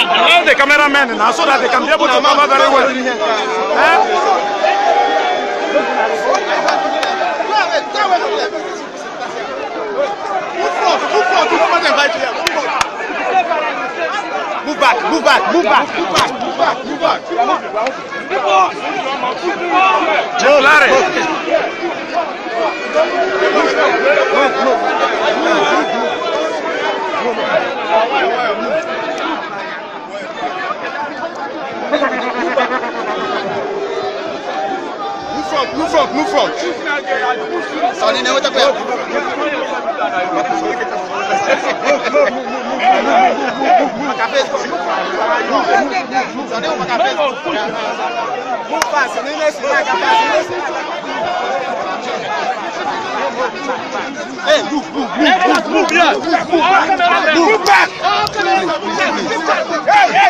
Allow the cameramen now so that they can be able to cover very well. Move back. Joe Larry. Move front. Sonny, now what the bell? Move fast, hey, move here. Move back. Hey.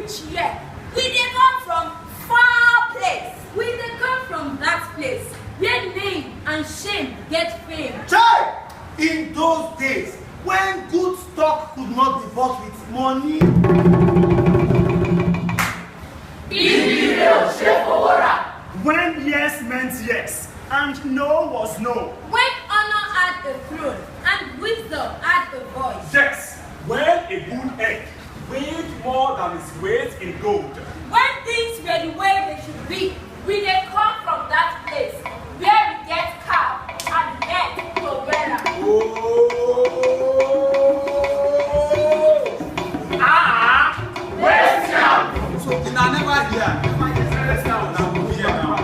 reach here, we dey come from far place. We dey come from that place where name and shame get fame. Chai! In those days, when good stock could not be bought with money. When yes meant yes, and no was no. When honor had a throne, and wisdom had a voice. Yes, when a good egg weighed more than its weight in gold. When things were the way they should be, we dey come from that place where we get calm and head to better. Where's now? So you are never here. Where's now? Now we here now.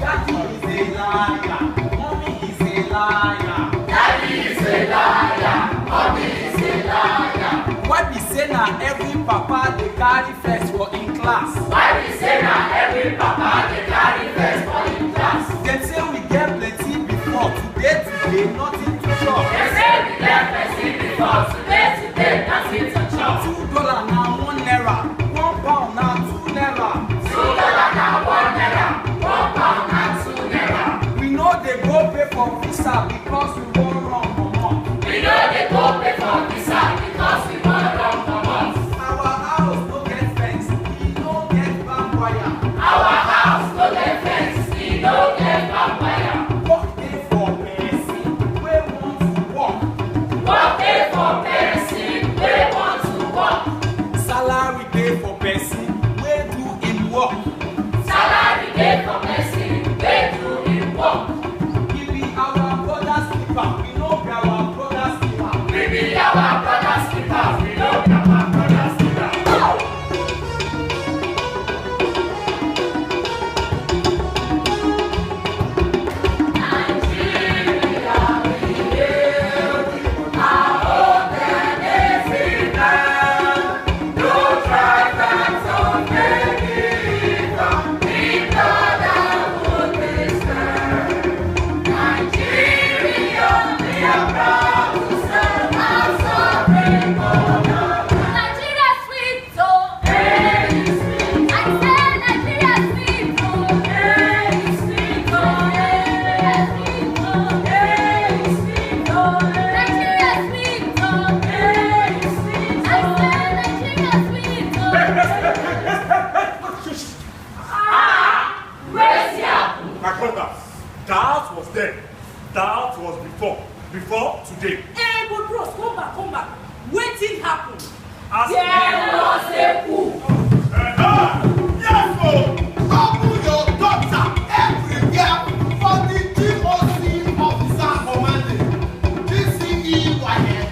Daddy is a liar. Mommy is a liar. Daddy is a liar, mommy is a liar. Why be say na every papa dey carry first for in class? Why we say na every papa dey carry first for him class? Dem say we get plenty before, today nothing to chop. They say we get plenty before, today nothing to chop. $2 na 1 naira, £1 na 2 naira. $2 na 1 naira, £1 na 2 naira. We no dey go pay for visa because we wan run comot. We no dey go pay for visa because we wan run comot. Our house no get fence, e no get barbed wire. Our house no get fence, e no get barbed wire. Work dey for person wey want to work. Work dey for person wey want to work. Salary dey for person wey do im work. Salary dey for person wey do him work. We be our brother's keeper, we no be our brother's keeper. We be our brother's keeper, we no be our brother's keeper. Nigeria, we hail thee, our own African. No tribe that's unbelieving, we brotherhood we stand. Nigeria, we are proud to serve our sovereign mother. Nigeria sweet, oh. Hey, sweet, I say Nigeria sweet, oh. hey, sweet, oh, Nigeria sweet, oh. hey, sweet, oh, Nigeria sweet, oh. hey, sweet, I say Nigeria sweet, oh. where's the apple? My brother, that was then. That was before today. Hey, but bros, come back. Wetin happen? Ask There was a coup. Yes, oh! Open your daughter everywhere for the GOC officer commanding. GCEYN,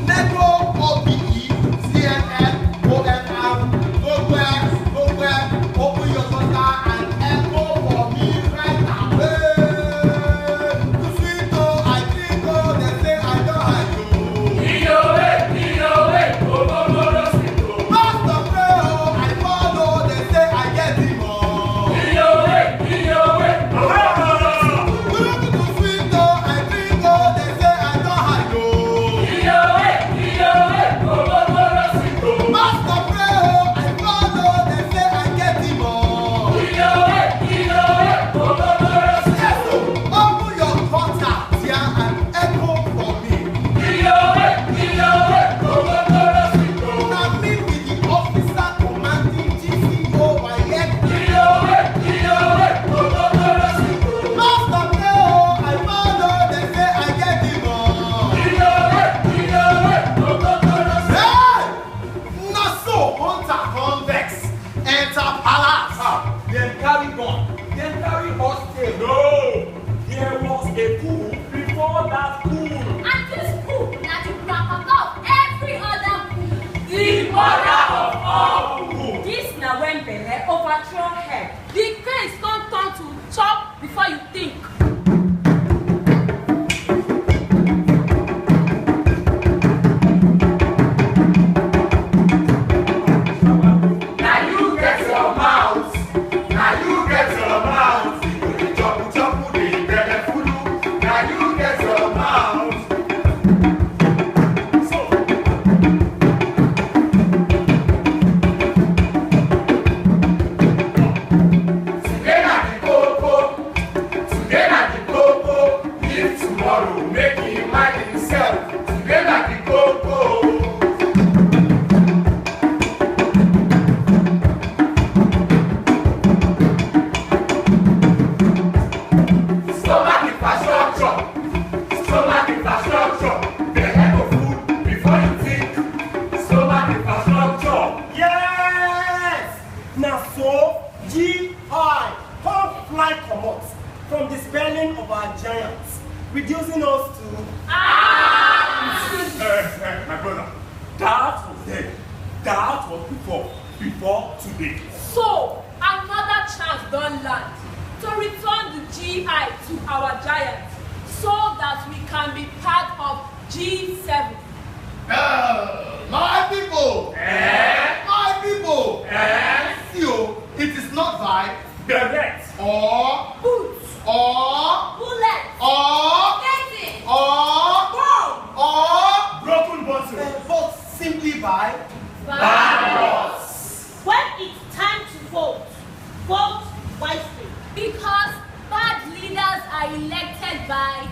NECO, OBE, CNN, OFM, nowhere, open your daughter and echo for me right away. You sweet oh, I think oh, they say I don't hide you. Iyowe, oh, Master pray oh, I follow, they say I get him oh. Iyowe, We look to sweet oh, I think oh, they say I don't hide you. Iyowe, Master pray oh, I follow, they say I get him oh. Yes oh, open your contact here and echo for me. Na me be the officer commanding GCOYN. Master pray oh, I follow, they say I get him oh. Hey! Na so hunter convex enter palace. Dem carry gun, dem carry horse tail. No! There was a coup before that coup. And this coup na the grandpapa of every other coup. The mother of all. This na when belle overthrow head. The case don turn to chop before you think. Now you get your mouth. Now you get your mouth. Chop, the belly full. Now you get your mouth. So, using us to... My brother, that was then. That was before today. So, another chance don't land to return the GI to our giant so that we can be part of G7. My people! My people! You, it is not by Direct. or Boots, or bullets, or skating, or bomb, or Broken bottle. but simply by When it's time to vote, vote wisely. because bad leaders are elected by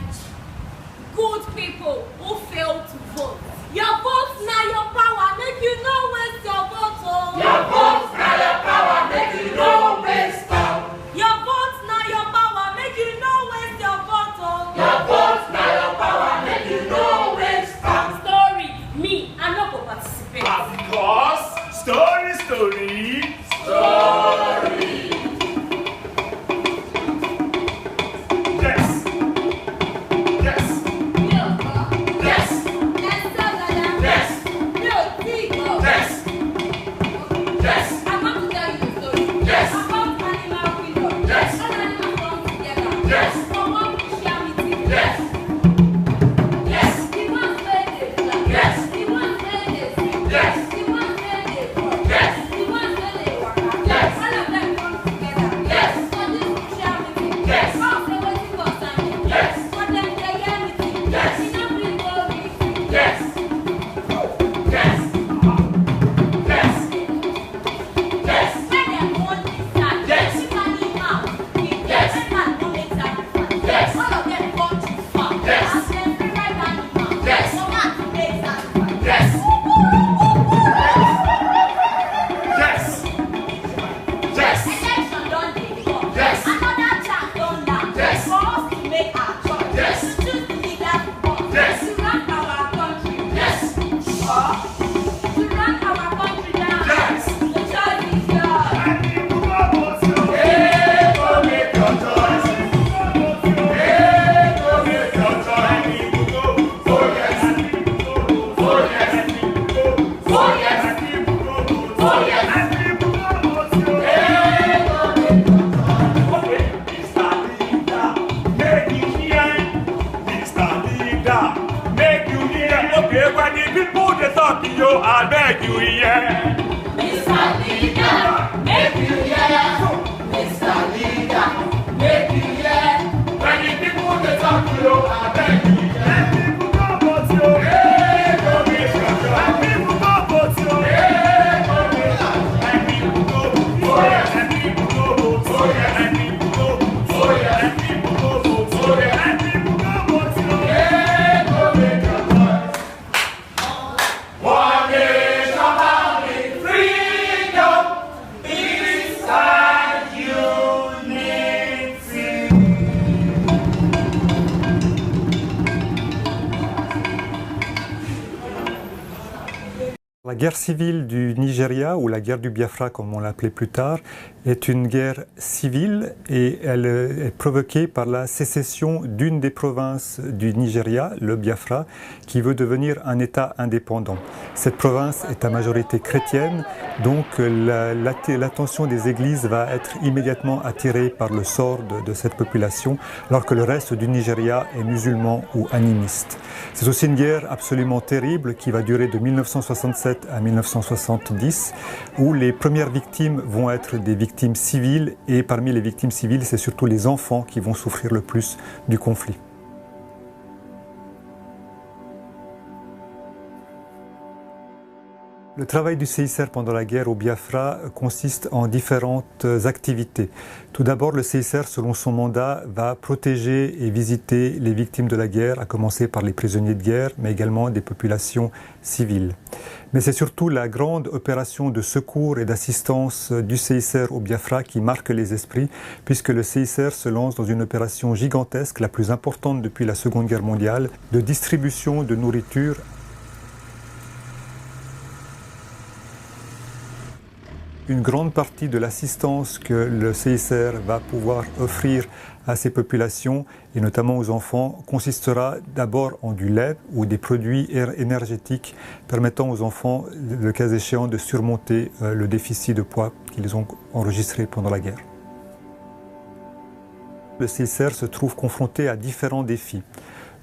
good people who fail to vote. Your vote now your power, make you no waste your vote. Oh. Your vote now your power, make you no waste time. Your vote now your power, make you no waste your vote. Oh. Your vote now your power, make you no waste time. Story, me, I no go participate. Of course, story. Yes. Yes. Yes. Yes. Yes. Yes. I'm going to tell you the story. Yes. About animal freedom. Yes. All animals come together. Yes. For one Christianity. Yes. Yes. The ones where they fly. Yes. The ones where they sing. Yes. The ones where they walk. Yes. The ones where they walk. Yes. All of them come together. Yes. For this Christianity. Yes. All the way to concern me. Yes. For them they hear me. Yes. We don't bring glory. Yes. Yes. Yes. Yes. When they hold this side, Yes. if animal, if Yes. the animal don't make sacrifice, Yes. all of them come too far. Yes. And then favorite animal, Yes. no man to make sacrifice. Yes. Yes. Yes. Election don dey come. Yes. Another chance don land. Yes. For us to make our choice. Yes. To choose the leader we want. Yes. To run our country. Yes. Or to run our country down. Yes. The choice is yours. Hey, go make your choice. Hey, go make your choice. Oh yes. Oh yes. Oh yes. Oh yes. Hey, go make your Okay, when the people they talk to you, I beg you, yeah. Mr. Leader, make you hear. Mr. Leader, make you hear. When the people they talk to you, I beg you, yeah. Hey, go make your choice. Hey, go make your choice. Oh yes. Oh yes. Oh yes. Oh yes. Hey, go make your choice. One nation bound in freedom, peace and unity. La guerre civile du Nigeria, ou la guerre du Biafra comme on l'appelait plus tard, est une guerre civile et elle est provoquée par la sécession d'une des provinces du Nigeria, le Biafra, qui veut devenir un État indépendant. Cette province est à majorité chrétienne, donc l'attention des églises va être immédiatement attirée par le sort de cette population, alors que le reste du Nigeria est musulman ou animiste. C'est aussi une guerre absolument terrible qui va durer de 1967 à 1970, où les premières victimes vont être des victimes civiles, et parmi les victimes civiles, c'est surtout les enfants qui vont souffrir le plus du conflit. Le travail du CICR pendant la guerre au Biafra consiste en différentes activités. Tout d'abord, le CICR, selon son mandat, va protéger et visiter les victimes de la guerre, à commencer par les prisonniers de guerre, mais également des populations civiles. Mais c'est surtout la grande opération de secours et d'assistance du CICR au Biafra qui marque les esprits, puisque le CICR se lance dans une opération gigantesque, la plus importante depuis la Seconde Guerre mondiale, de distribution de nourriture. une grande partie de l'assistance que le CICR va pouvoir offrir à ces populations, et notamment aux enfants, consistera d'abord en du lait ou des produits énergétiques permettant aux enfants, le cas échéant, de surmonter le déficit de poids qu'ils ont enregistré pendant la guerre. Le CICR se trouve confronté à différents défis.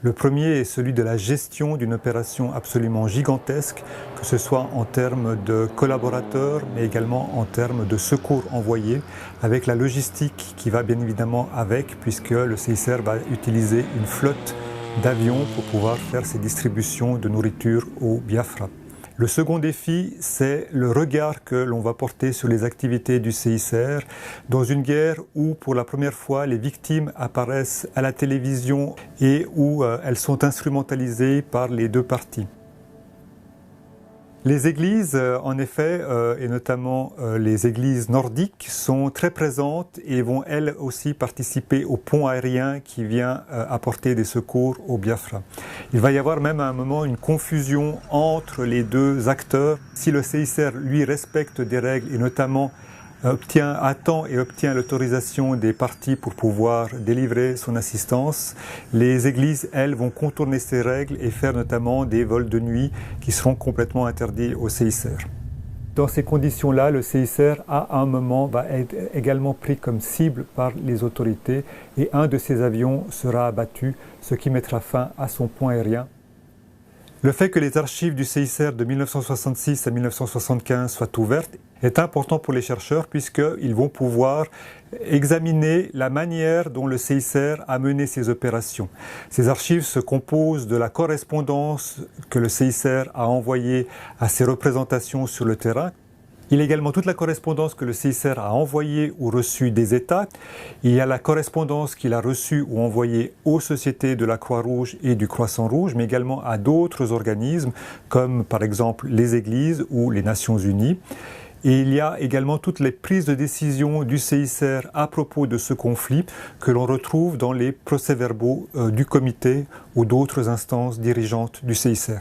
Le premier est celui de la gestion d'une opération absolument gigantesque, que ce soit en termes de collaborateurs, mais également en termes de secours envoyés, avec la logistique qui va bien évidemment avec, puisque le CICR va utiliser une flotte d'avions pour pouvoir faire ces distributions de nourriture au Biafra. Le second défi, c'est le regard que l'on va porter sur les activités du CICR dans une guerre où, pour la première fois, les victimes apparaissent à la télévision et où elles sont instrumentalisées par les deux parties. Les églises, en effet, et notamment les églises nordiques, sont très présentes et vont elles aussi participer au pont aérien qui vient apporter des secours au Biafra. Il va y avoir même à un moment une confusion entre les deux acteurs. Si le CICR, lui, respecte des règles et notamment attend et obtient l'autorisation des parties pour pouvoir délivrer son assistance, les églises, elles, vont contourner ces règles et faire notamment des vols de nuit qui seront complètement interdits au CICR. Dans ces conditions-là, le CICR, à un moment, va être également pris comme cible par les autorités et un de ses avions sera abattu, ce qui mettra fin à son pont aérien. Le fait que les archives du CICR de 1966 à 1975 soient ouvertes est important pour les chercheurs puisqu'ils vont pouvoir examiner la manière dont le CICR a mené ses opérations. Ces archives se composent de la correspondance que le CICR a envoyée à ses représentations sur le terrain. Il y a également toute la correspondance que le CICR a envoyée ou reçue des États. Il y a la correspondance qu'il a reçue ou envoyée aux sociétés de la Croix-Rouge et du Croissant-Rouge, mais également à d'autres organismes comme par exemple les Églises ou les Nations Unies. Et il y a également toutes les prises de décision du CICR à propos de ce conflit que l'on retrouve dans les procès-verbaux du comité ou d'autres instances dirigeantes du CICR.